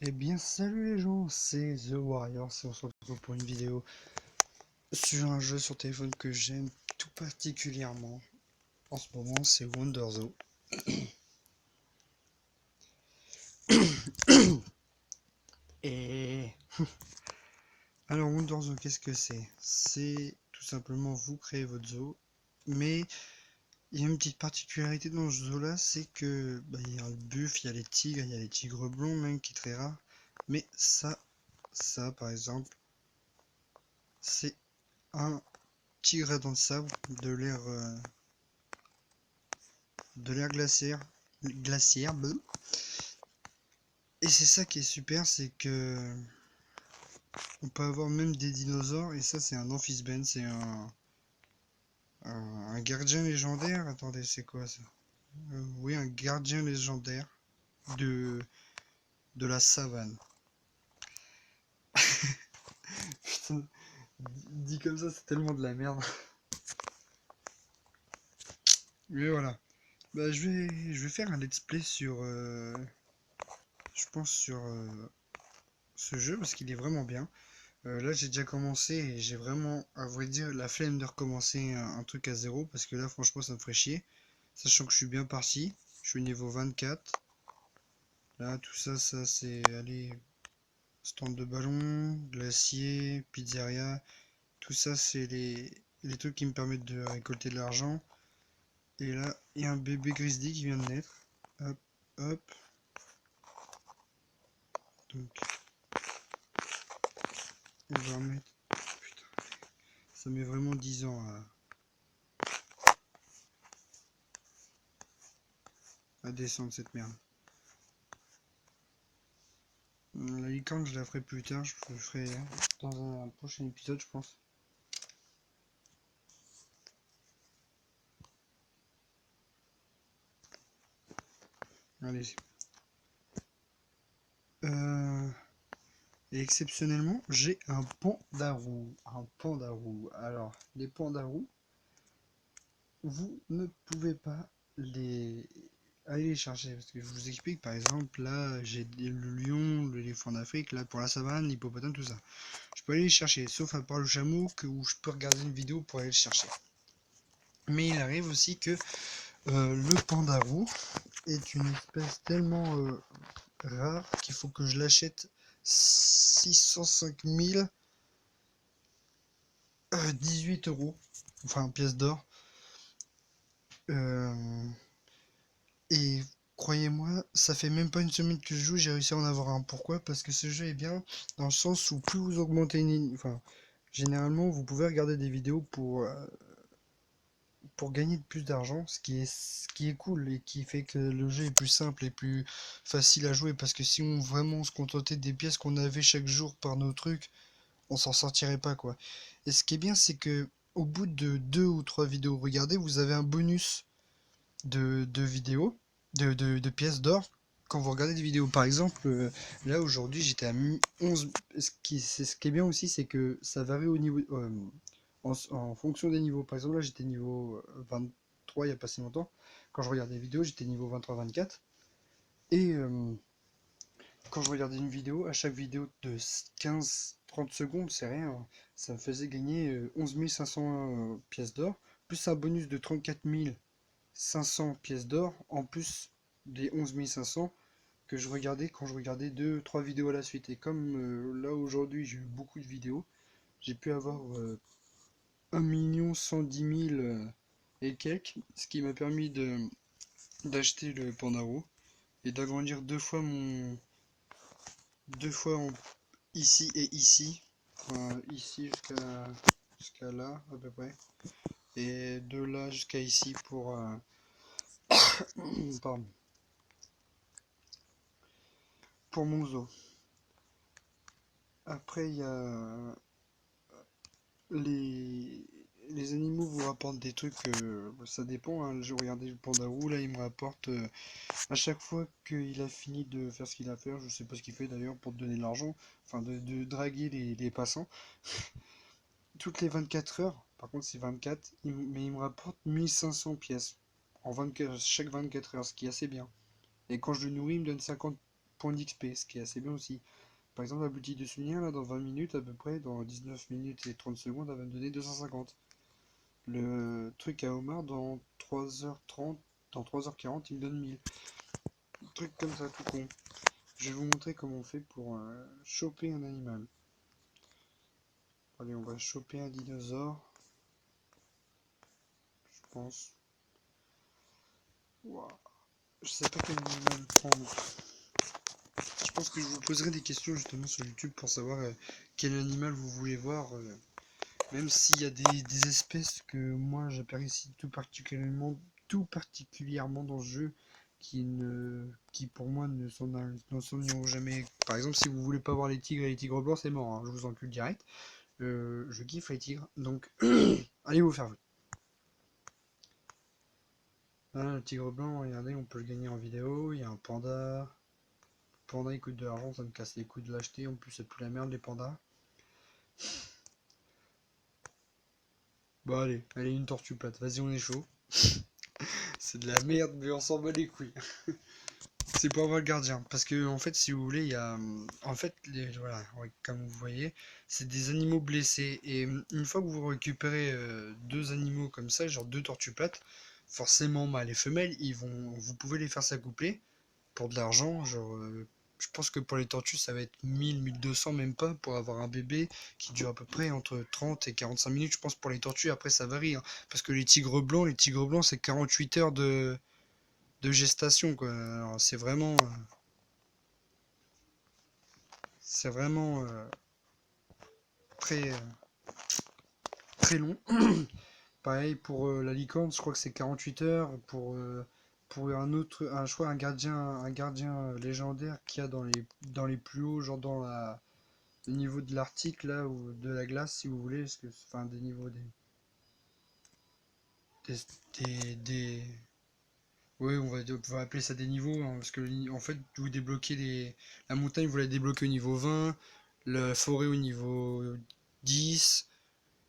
Eh bien salut les gens, c'est The Warrior, et on se retrouve pour une vidéo sur un jeu sur téléphone que j'aime tout particulièrement en ce moment, c'est Wonderzo. Et alors Wonderzo, qu'est-ce que c'est? C'est tout simplement vous créez votre zoo, mais il y a une petite particularité dans ce zoo là, c'est que il y a le buffle, il y a les tigres blonds même qui est très rare, mais ça par exemple, c'est un tigre dans le sable de l'air glaciaire. Et c'est ça qui est super, c'est que on peut avoir même des dinosaures, et ça c'est un amphisbène, c'est un gardien légendaire. Attendez, c'est quoi ça? Oui, un gardien légendaire de, de la savane. Putain, dit comme ça, c'est tellement de la merde. Mais voilà. Je vais faire un let's play sur, je pense sur ce jeu parce qu'il est vraiment bien. Là j'ai déjà commencé et j'ai vraiment, à vrai dire, la flemme de recommencer un truc à zéro parce que là franchement ça me ferait chier. Sachant que je suis bien parti, je suis au niveau 24. Là tout ça, ça c'est, allez, stand de ballon, glacier, pizzeria. Tout ça c'est les trucs qui me permettent de récolter de l'argent. Et là il y a un bébé grizzly qui vient de naître. Hop, hop. Donc on va remettre... Putain, ça met vraiment 10 ans à descendre cette merde. La licorne, je la ferai plus tard, je le ferai dans un prochain épisode, je pense. Allez. Et exceptionnellement, j'ai un pandarou. Un pandarou. Alors, les pandarous, vous ne pouvez pas aller les chercher. Parce que je vous explique, par exemple, là, j'ai le lion, l'éléphant d'Afrique, là, pour la savane, l'hippopotame, tout ça. Je peux aller les chercher, sauf à part le chameau, où je peux regarder une vidéo pour aller le chercher. Mais il arrive aussi que le pandarou est une espèce tellement rare qu'il faut que je l'achète 605 018 euros, enfin pièces d'or. Et croyez-moi, ça fait même pas une semaine que je joue, j'ai réussi à en avoir un. Pourquoi? Parce que ce jeu est bien dans le sens où plus vous augmentez enfin, généralement vous pouvez regarder des vidéos pour gagner plus d'argent, ce qui est cool et qui fait que le jeu est plus simple et plus facile à jouer, parce que si on vraiment se contentait des pièces qu'on avait chaque jour par nos trucs, on s'en sortirait pas quoi. Et ce qui est bien, c'est que au bout de 2 ou 3 vidéos regardez, vous avez un bonus de vidéos, de pièces d'or quand vous regardez des vidéos. Par exemple, là aujourd'hui j'étais à 11. Ce qui est bien aussi, c'est que ça varie au niveau, en fonction des niveaux. Par exemple, là j'étais niveau 23 il n'y a pas si longtemps. Quand je regardais des vidéos, j'étais niveau 23-24. Et quand je regardais une vidéo, à chaque vidéo de 15-30 secondes, c'est rien, ça me faisait gagner 11 500 pièces d'or, plus un bonus de 34 500 pièces d'or, en plus des 11 500 que je regardais quand je regardais 2-3 vidéos à la suite. Et comme là aujourd'hui j'ai eu beaucoup de vidéos, j'ai pu avoir 1 110 000 et quelques, ce qui m'a permis d'acheter le Pandaro et d'agrandir 2 fois ici et ici, enfin, ici jusqu'à là à peu près, et de là jusqu'à ici pardon, pour mon zoo. Après il y a les les animaux vous rapportent des trucs, ça dépend, hein. Je regardais le pandarou là, il me rapporte à chaque fois qu'il a fini de faire ce qu'il a à faire, je sais pas ce qu'il fait d'ailleurs pour te donner de l'argent, enfin de draguer les passants, toutes les 24 heures, par contre c'est 24, mais il me rapporte 1500 pièces, chaque 24 heures, ce qui est assez bien. Et quand je le nourris, il me donne 50 points d'XP, ce qui est assez bien aussi. Par exemple, la boutique de souvenirs, là, dans 20 minutes à peu près, dans 19 minutes et 30 secondes, elle va me donner 250. Le truc à Omar, dans 3h30, dans 3h40, il me donne 1000. Un truc comme ça, tout con. Je vais vous montrer comment on fait pour choper un animal. Allez, on va choper un dinosaure, je pense. Wow. Je sais pas quel animal prendre. Je pense que je vous poserai des questions justement sur YouTube pour savoir quel animal vous voulez voir. Même s'il y a des espèces que moi j'apprécie tout particulièrement dans ce jeu qui pour moi n'en sont jamais. Par exemple, si vous voulez pas voir les tigres et les tigres blancs, c'est mort, hein, je vous encule direct. Je kiffe les tigres, donc allez vous faire foutre. Là, le tigre blanc, regardez, on peut le gagner en vidéo. Il y a un panda. Le panda il coûte de l'argent, ça me casse les couilles de l'acheter. En plus, c'est plus la merde les pandas. Bon, allez, une tortue plate. Vas-y, on est chaud. C'est de la merde, mais on s'en bat les couilles. C'est pour avoir le gardien. Parce que, en fait, si vous voulez, il y a. En fait, voilà, ouais, comme vous voyez, c'est des animaux blessés. Et une fois que vous récupérez deux animaux comme ça, genre deux tortues plates, forcément, mâles et femelles, vous pouvez les faire s'accoupler pour de l'argent. Genre, je pense que pour les tortues, ça va être 1000, 1200, même pas, pour avoir un bébé qui dure à peu près entre 30 et 45 minutes. Je pense pour les tortues, après, ça varie, hein. Parce que les tigres blancs, c'est 48 heures de gestation, quoi. Alors, c'est vraiment très, très long. Pareil pour la licorne, je crois que c'est 48 heures. Pour je crois un gardien légendaire qu'il y a dans les plus hauts, genre au niveau de l'Arctique là, ou de la glace si vous voulez, parce que, enfin des niveaux des, des- ouais, on va appeler ça des niveaux, hein, parce que en fait vous débloquez la montagne, vous la débloquez au niveau 20, la forêt au niveau 10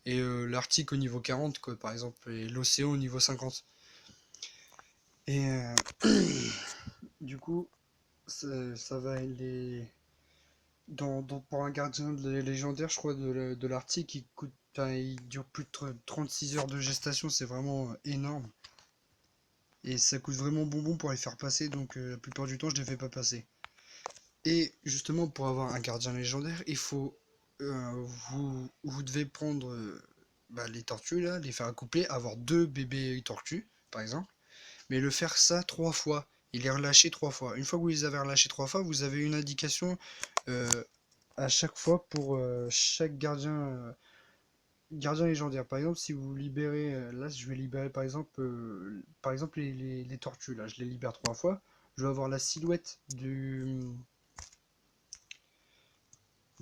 et l'Arctique au niveau 40 quoi, par exemple, et l'océan au niveau 50. Et du coup, ça va aller pour un gardien légendaire, je crois, de l'Arctique, enfin, il dure plus de 36 heures de gestation, c'est vraiment énorme. Et ça coûte vraiment bonbon pour les faire passer, donc la plupart du temps, je ne les fais pas passer. Et justement, pour avoir un gardien légendaire, il faut. Vous devez prendre les tortues, là, les faire accoupler, avoir deux bébés tortues, par exemple, mais le faire ça 3 fois. Et les relâcher 3 fois. Une fois que vous les avez relâchés 3 fois, vous avez une indication euh, à chaque fois pour chaque gardien légendaire. Par exemple, si vous libérez, là je vais libérer par exemple les tortues, là je les libère 3 fois, je vais avoir la silhouette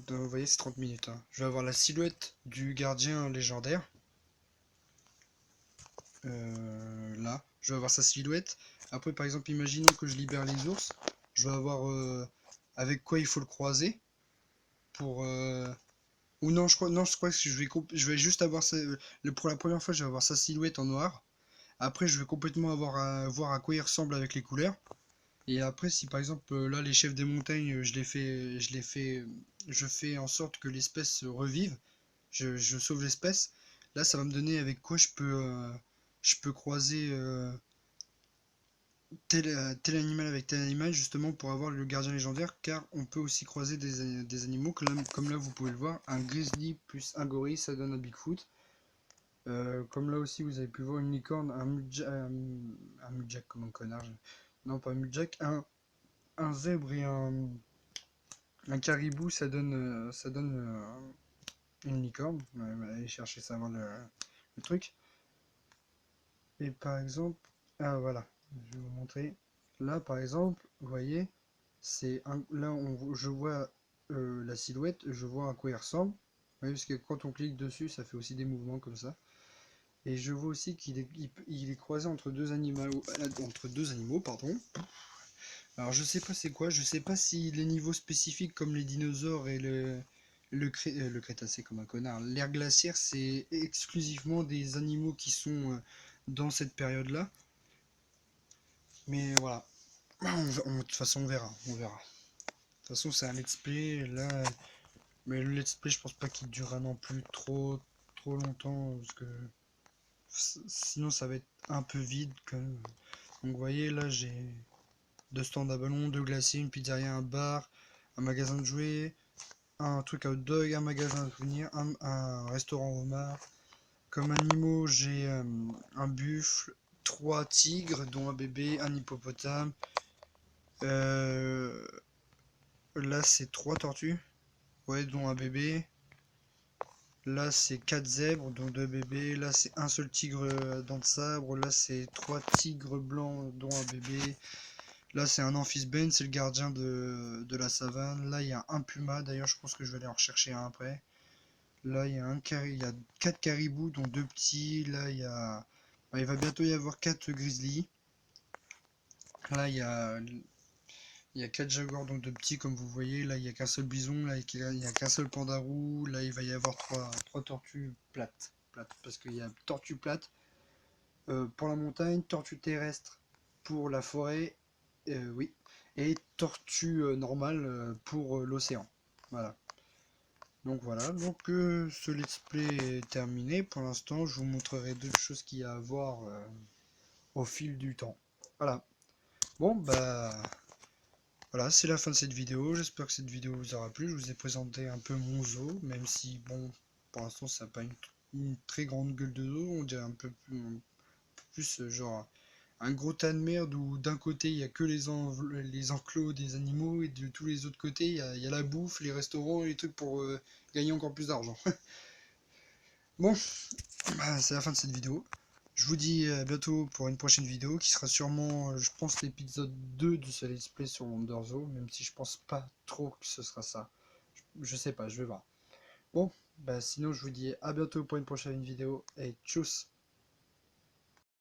vous voyez c'est 30 minutes, hein. Je vais avoir la silhouette du gardien légendaire, là, je vais avoir sa silhouette. Après par exemple, imaginons que je libère les ours, je vais avoir avec quoi il faut le croiser pour ou non, je crois que je vais juste avoir pour la première fois, je vais avoir sa silhouette en noir. Après, je vais complètement voir à quoi il ressemble avec les couleurs. Et après, si par exemple, là, les chefs des montagnes, je fais en sorte que l'espèce revive, je sauve l'espèce. Là, ça va me donner avec quoi je peux croiser tel animal avec tel animal, justement pour avoir le gardien légendaire, car on peut aussi croiser des animaux, comme là vous pouvez le voir, un grizzly plus un gorille, ça donne un Bigfoot. Comme là aussi vous avez pu voir une licorne, un mujack comme un connard. Non, pas un mujack, un zèbre et un caribou, ça donne une licorne. Allez chercher ça avant le truc. Et par exemple, ah voilà, je vais vous montrer. Là par exemple, vous voyez, là je vois la silhouette, je vois à quoi il ressemble. Vous voyez, parce que quand on clique dessus, ça fait aussi des mouvements comme ça. Et je vois aussi qu'il est croisé entre deux animaux, pardon. Alors je sais pas c'est quoi, je sais pas si les niveaux spécifiques comme les dinosaures et le Crétacé comme un connard, l'ère glaciaire, c'est exclusivement des animaux qui sont dans cette période-là. Mais voilà, de toute façon on verra. toute façon, c'est un let's play, là, mais le let's play, je pense pas qu'il durera non plus trop longtemps, parce que sinon ça va être un peu vide quand même. Donc vous voyez, là, j'ai deux stands à ballon, deux glaciers, une pizzeria, un bar, un magasin de jouets, un truc à hot dog, un magasin de souvenirs, un restaurant homard. Comme animaux, j'ai un buffle, trois tigres, dont un bébé, un hippopotame. Euh, Là, c'est trois tortues, ouais, dont un bébé. Là, c'est quatre zèbres, dont deux bébés. Là, c'est un seul tigre à dents de sabre. Là, c'est trois tigres blancs, dont un bébé. Là, c'est un amphisbène, c'est le gardien de la savane. Là, il y a un puma. D'ailleurs, je pense que je vais aller en rechercher un après. Là, il y a quatre caribous, dont deux petits. Là, bah, il va bientôt y avoir quatre grizzlies. Là, il y a quatre jaguars, donc deux petits, comme vous voyez. Là, il n'y a qu'un seul bison. Là, il n'y a qu'un seul pandarou. Là, il va y avoir trois tortues plates. Parce qu'il y a tortue plate pour la montagne, tortue terrestre pour la forêt. Oui. Et tortue normale pour l'océan. Voilà. Donc voilà, donc ce let's play est terminé. Pour l'instant, je vous montrerai d'autres choses qu'il y a à voir au fil du temps. Voilà. Bon, bah voilà, c'est la fin de cette vidéo. J'espère que cette vidéo vous aura plu. Je vous ai présenté un peu mon zoo, même si, bon, pour l'instant, ça n'a pas une très grande gueule de zoo. On dirait un peu plus genre un gros tas de merde où d'un côté il y a que les enclos des animaux et de tous les autres côtés il y a la bouffe, les restaurants et les trucs pour gagner encore plus d'argent. Bon, bah, c'est la fin de cette vidéo. Je vous dis à bientôt pour une prochaine vidéo qui sera sûrement, je pense, l'épisode 2 de ce let's play sur Wonderzoo, même si je pense pas trop que ce sera ça. Je sais pas, je vais voir. Bon, bah sinon je vous dis à bientôt pour une prochaine vidéo et tchuss.